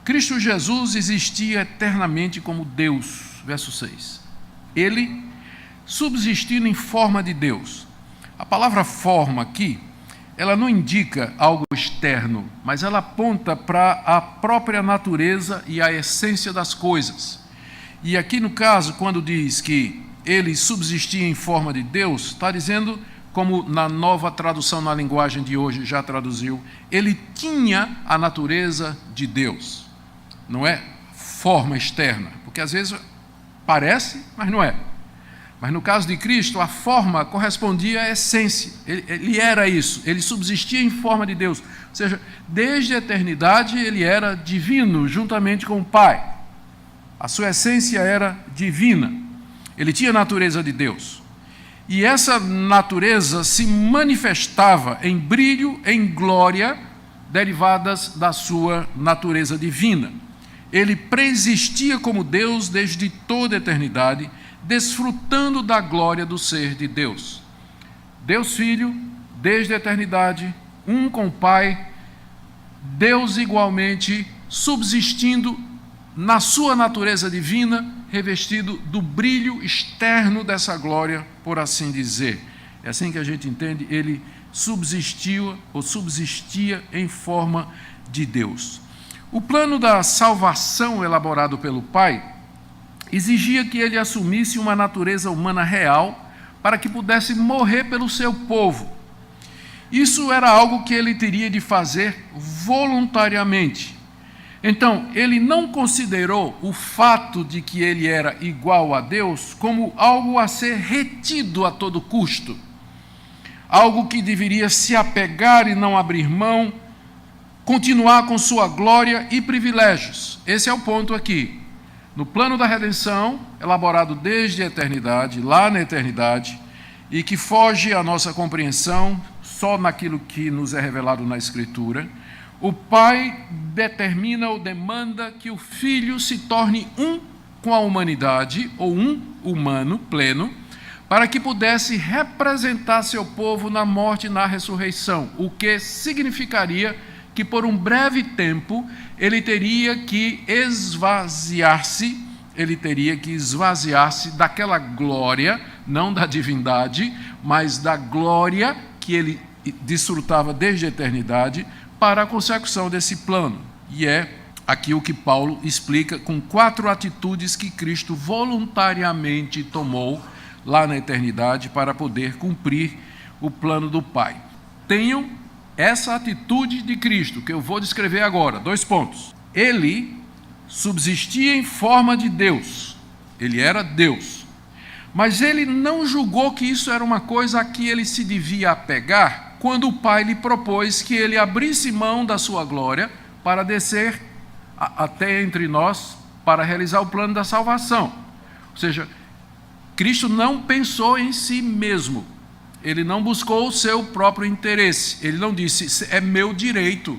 Cristo Jesus existia eternamente como Deus, verso 6. Ele subsistindo em forma de Deus. A palavra forma aqui, ela não indica algo externo, mas ela aponta para a própria natureza e a essência das coisas. E aqui no caso, quando diz que ele subsistia em forma de Deus, está dizendo, como na nova tradução na linguagem de hoje já traduziu, ele tinha a natureza de Deus. Não é forma externa, porque às vezes parece, mas não é. Mas no caso de Cristo, a forma correspondia à essência. Ele era isso, ele subsistia em forma de Deus. Ou seja, desde a eternidade ele era divino, juntamente com o Pai. A sua essência era divina. Ele tinha a natureza de Deus. E essa natureza se manifestava em brilho, em glória, derivadas da sua natureza divina. Ele preexistia como Deus desde toda a eternidade, desfrutando da glória do ser de Deus. Deus Filho, desde a eternidade, um com o Pai, Deus igualmente subsistindo na sua natureza divina, revestido do brilho externo dessa glória, por assim dizer. É assim que a gente entende, ele subsistia em forma de Deus. O plano da salvação elaborado pelo Pai exigia que ele assumisse uma natureza humana real para que pudesse morrer pelo seu povo. Isso era algo que ele teria de fazer voluntariamente. Então, ele não considerou o fato de que ele era igual a Deus como algo a ser retido a todo custo, algo que deveria se apegar e não abrir mão, continuar com sua glória e privilégios. Esse é o ponto aqui. No plano da redenção, elaborado desde a eternidade, lá na eternidade, e que foge à nossa compreensão só naquilo que nos é revelado na Escritura, o Pai determina ou demanda que o Filho se torne um com a humanidade, ou um humano pleno, para que pudesse representar seu povo na morte e na ressurreição, o que significaria que por um breve tempo ele teria que esvaziar-se daquela glória, não da divindade, mas da glória que ele desfrutava desde a eternidade, para a consecução desse plano. E é aqui o que Paulo explica com 4 atitudes que Cristo voluntariamente tomou lá na eternidade para poder cumprir o plano do Pai. Tenham essa atitude de Cristo, que eu vou descrever agora. 2 pontos. Ele subsistia em forma de Deus. Ele era Deus. Mas ele não julgou que isso era uma coisa a que ele se devia apegar quando o Pai lhe propôs que ele abrisse mão da sua glória para descer até entre nós para realizar o plano da salvação. Ou seja, Cristo não pensou em si mesmo. Ele não buscou o seu próprio interesse. Ele não disse, é meu direito.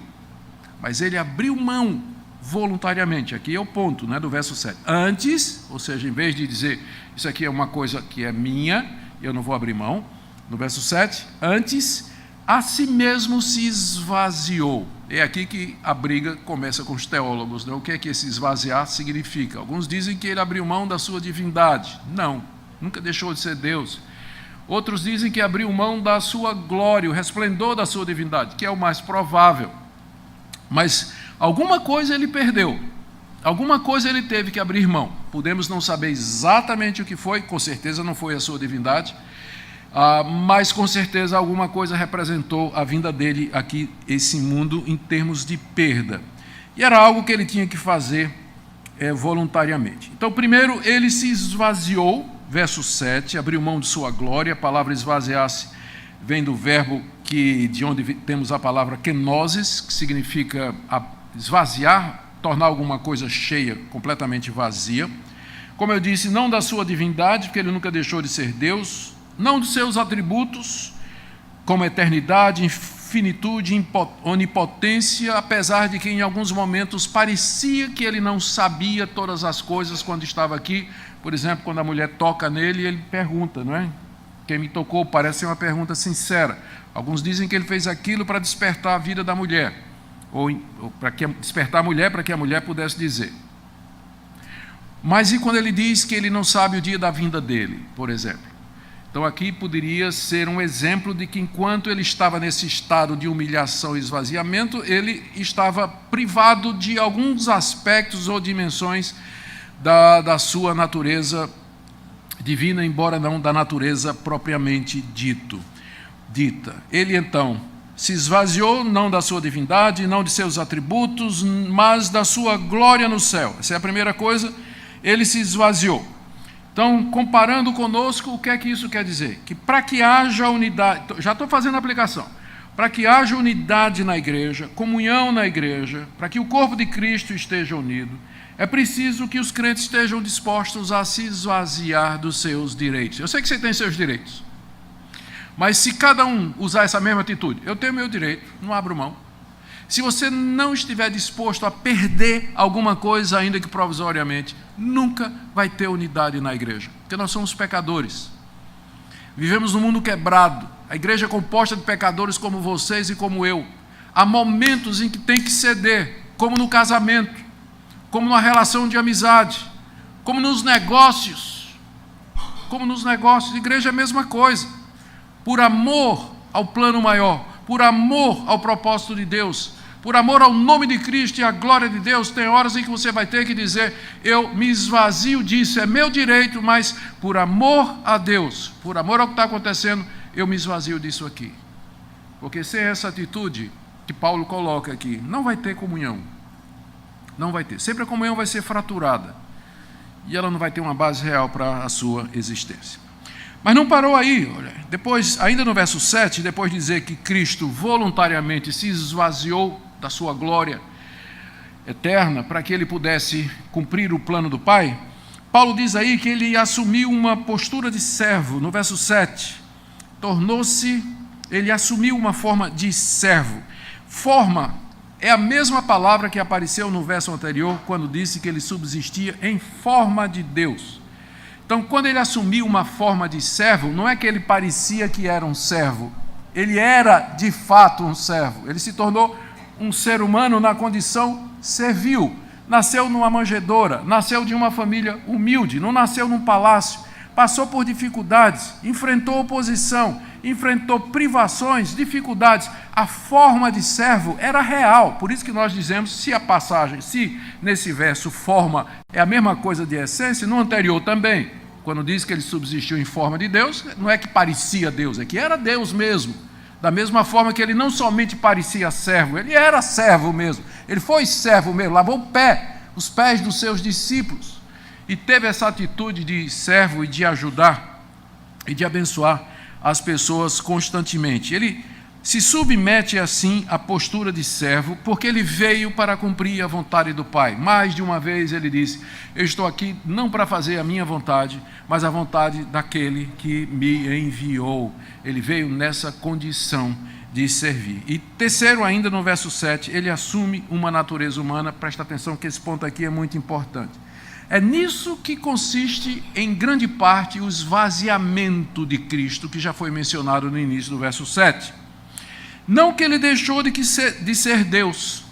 Mas ele abriu mão voluntariamente. Aqui é o ponto, né, do verso 7. Antes, ou seja, em vez de dizer, isso aqui é uma coisa que é minha, eu não vou abrir mão. No verso 7, antes, a si mesmo se esvaziou. É aqui que a briga começa com os teólogos, né? O que é que esse esvaziar significa? Alguns dizem que ele abriu mão da sua divindade. Não, nunca deixou de ser Deus. Outros dizem que abriu mão da sua glória, o resplendor da sua divindade, que é o mais provável. Mas alguma coisa ele perdeu, alguma coisa ele teve que abrir mão. Podemos não saber exatamente o que foi, com certeza não foi a sua divindade, mas com certeza alguma coisa representou a vinda dele aqui, esse mundo, em termos de perda. E era algo que ele tinha que fazer voluntariamente. Então, primeiro, ele se esvaziou, verso 7, abriu mão de sua glória. A palavra esvaziar-se vem do verbo de onde temos a palavra kenosis, que significa esvaziar, tornar alguma coisa cheia, completamente vazia. Como eu disse, não da sua divindade, porque ele nunca deixou de ser Deus, não dos seus atributos, como eternidade, infinitude, onipotência, apesar de que em alguns momentos parecia que ele não sabia todas as coisas quando estava aqui. Por exemplo, quando a mulher toca nele, ele pergunta, não é? Quem me tocou? Parece ser uma pergunta sincera. Alguns dizem que ele fez aquilo para despertar a vida da mulher. ou para despertar a mulher, para que a mulher pudesse dizer. Mas e quando ele diz que ele não sabe o dia da vinda dele, por exemplo? Então aqui poderia ser um exemplo de que enquanto ele estava nesse estado de humilhação e esvaziamento, ele estava privado de alguns aspectos ou dimensões da sua natureza divina, embora não da natureza propriamente dita. Ele então se esvaziou não da sua divindade, não de seus atributos, mas da sua glória no céu. Essa é a primeira coisa, ele se esvaziou. Então, comparando conosco, o que é que isso quer dizer? Que para que haja unidade, já estou fazendo a aplicação, para que haja unidade na igreja, comunhão na igreja, para que o corpo de Cristo esteja unido, é preciso que os crentes estejam dispostos a se esvaziar dos seus direitos. Eu sei que você tem seus direitos, mas se cada um usar essa mesma atitude, eu tenho meu direito, não abro mão. Se você não estiver disposto a perder alguma coisa, ainda que provisoriamente, nunca vai ter unidade na igreja, porque nós somos pecadores. Vivemos num mundo quebrado. A igreja é composta de pecadores como vocês e como eu. Há momentos em que tem que ceder, como no casamento, como numa relação de amizade, como nos negócios. A igreja é a mesma coisa. Por amor ao plano maior, por amor ao propósito de Deus, por amor ao nome de Cristo e à glória de Deus, tem horas em que você vai ter que dizer, eu me esvazio disso, é meu direito, mas por amor a Deus, por amor ao que está acontecendo, eu me esvazio disso aqui. Porque sem essa atitude que Paulo coloca aqui, não vai ter comunhão. Não vai ter. Sempre a comunhão vai ser fraturada. E ela não vai ter uma base real para a sua existência. Mas não parou aí, olha. Depois, ainda no verso 7, depois de dizer que Cristo voluntariamente se esvaziou da sua glória eterna para que ele pudesse cumprir o plano do Pai, Paulo diz aí que ele assumiu uma postura de servo, no verso 7. Ele assumiu uma forma de servo. Forma é a mesma palavra que apareceu no verso anterior, quando disse que ele subsistia em forma de Deus. Então, quando ele assumiu uma forma de servo, não é que ele parecia que era um servo, ele era de fato um servo. Ele se tornou um ser humano na condição servil. Nasceu numa manjedoura, nasceu de uma família humilde, não nasceu num palácio, passou por dificuldades, enfrentou oposição, enfrentou privações, dificuldades. A forma de servo era real, por isso que nós dizemos, se nesse verso forma é a mesma coisa de essência, no anterior também, quando diz que ele subsistiu em forma de Deus, não é que parecia Deus, é que era Deus mesmo. Da mesma forma que ele não somente parecia servo, ele era servo mesmo, ele foi servo mesmo, lavou os pés dos seus discípulos, e teve essa atitude de servo e de ajudar e de abençoar as pessoas constantemente. Ele se submete assim à postura de servo, porque ele veio para cumprir a vontade do Pai. Mais de uma vez ele disse, eu estou aqui não para fazer a minha vontade, mas a vontade daquele que me enviou. Ele veio nessa condição de servir. E terceiro ainda, no verso 7, ele assume uma natureza humana. Presta atenção que esse ponto aqui é muito importante. É nisso que consiste, em grande parte, o esvaziamento de Cristo, que já foi mencionado no início do verso 7. Não que ele deixou de ser Deus,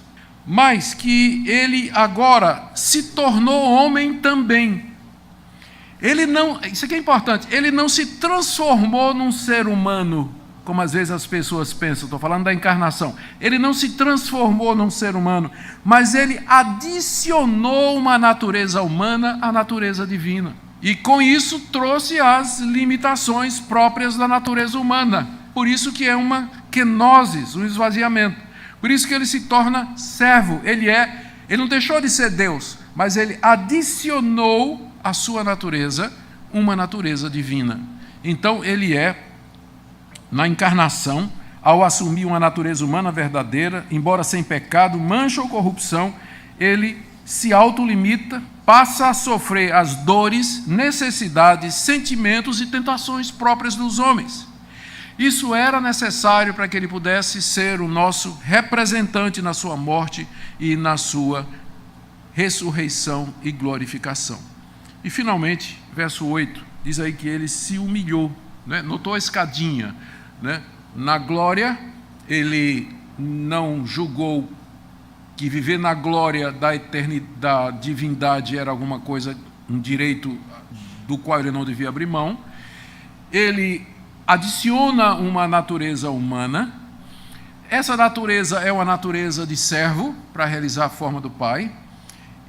mas que ele agora se tornou homem também. Isso aqui é importante, ele não se transformou num ser humano, como às vezes as pessoas pensam, estou falando da encarnação. Ele não se transformou num ser humano, mas ele adicionou uma natureza humana à natureza divina. E com isso trouxe as limitações próprias da natureza humana. Por isso que é uma kenosis, um esvaziamento. Por isso que ele se torna servo. Ele não deixou de ser Deus, mas ele adicionou à sua natureza uma natureza divina. Então ele na encarnação, ao assumir uma natureza humana verdadeira, embora sem pecado, mancha ou corrupção, ele se autolimita, passa a sofrer as dores, necessidades, sentimentos e tentações próprias dos homens. Isso era necessário para que ele pudesse ser o nosso representante na sua morte e na sua ressurreição e glorificação. E finalmente, verso 8, diz aí que ele se humilhou, né? Notou a escadinha, né? Na glória, ele não julgou que viver na glória da eternidade, da divindade era alguma coisa, um direito do qual ele não devia abrir mão. Ele adiciona uma natureza humana. Essa natureza é uma natureza de servo para realizar a forma do Pai.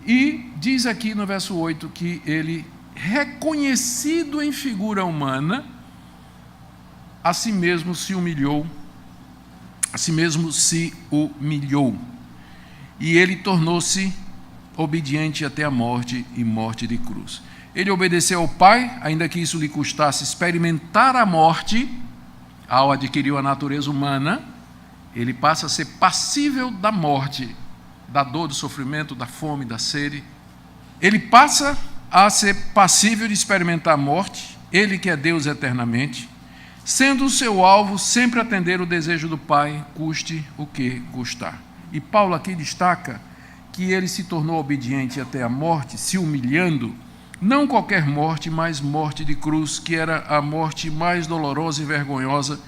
E diz aqui no verso 8 que ele, reconhecido em figura humana, a si mesmo se humilhou. E ele tornou-se obediente até a morte e morte de cruz. Ele obedeceu ao Pai, ainda que isso lhe custasse experimentar a morte. Ao adquirir a natureza humana, ele passa a ser passível da morte, da dor, do sofrimento, da fome, da sede. Ele passa a ser passível de experimentar a morte, ele que é Deus eternamente, sendo o seu alvo sempre atender o desejo do Pai, custe o que custar. E Paulo aqui destaca que ele se tornou obediente até a morte, se humilhando, não qualquer morte, mas morte de cruz, que era a morte mais dolorosa e vergonhosa.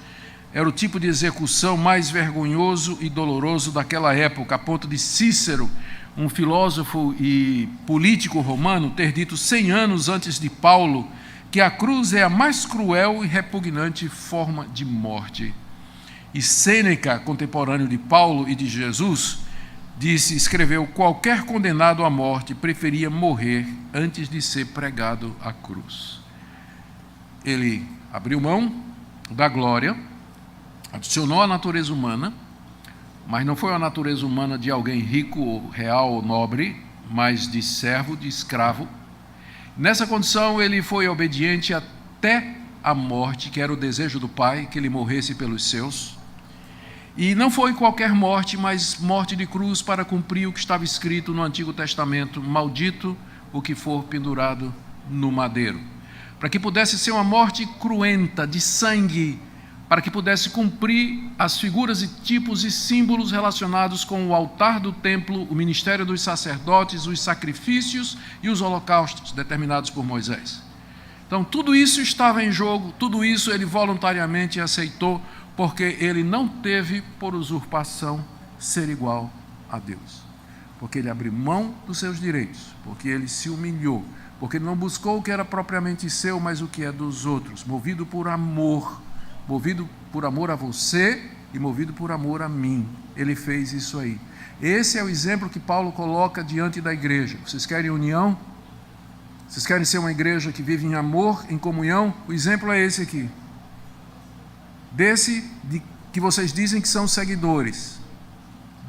Era o tipo de execução mais vergonhoso e doloroso daquela época, a ponto de Cícero, um filósofo e político romano, ter dito 100 anos antes de Paulo que a cruz é a mais cruel e repugnante forma de morte. E Sêneca, contemporâneo de Paulo e de Jesus, escreveu: qualquer condenado à morte preferia morrer antes de ser pregado à cruz. Ele abriu mão da glória, adicionou a natureza humana, mas não foi a natureza humana de alguém rico, real ou nobre, mas de servo, de escravo. Nessa condição, ele foi obediente até a morte, que era o desejo do Pai, que ele morresse pelos seus. E não foi qualquer morte, mas morte de cruz, para cumprir o que estava escrito no Antigo Testamento: maldito o que for pendurado no madeiro. Para que pudesse ser uma morte cruenta, de sangue, para que pudesse cumprir as figuras e tipos e símbolos relacionados com o altar do templo, o ministério dos sacerdotes, os sacrifícios e os holocaustos determinados por Moisés. Então, tudo isso estava em jogo, tudo isso ele voluntariamente aceitou, porque ele não teve por usurpação ser igual a Deus. Porque ele abriu mão dos seus direitos, porque ele se humilhou, porque ele não buscou o que era propriamente seu, mas o que é dos outros, movido por amor a você e movido por amor a mim. Ele fez isso aí. Esse é o exemplo que Paulo coloca diante da igreja. Vocês querem união? Vocês querem ser uma igreja que vive em amor, em comunhão? O exemplo é esse aqui. Desse que vocês dizem que são seguidores.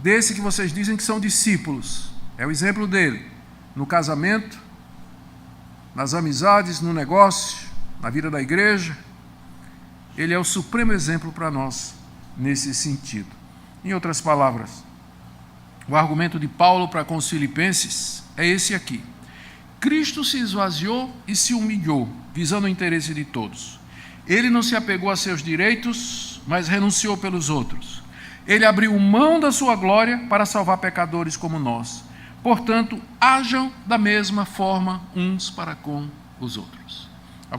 Desse que vocês dizem que são discípulos. É o exemplo dele. No casamento, nas amizades, no negócio, na vida da igreja. Ele é o supremo exemplo para nós nesse sentido. Em outras palavras, o argumento de Paulo para com os filipenses é esse aqui: Cristo se esvaziou e se humilhou, visando o interesse de todos. Ele não se apegou a seus direitos, mas renunciou pelos outros. Ele abriu mão da sua glória para salvar pecadores como nós. Portanto, hajam da mesma forma uns para com os outros.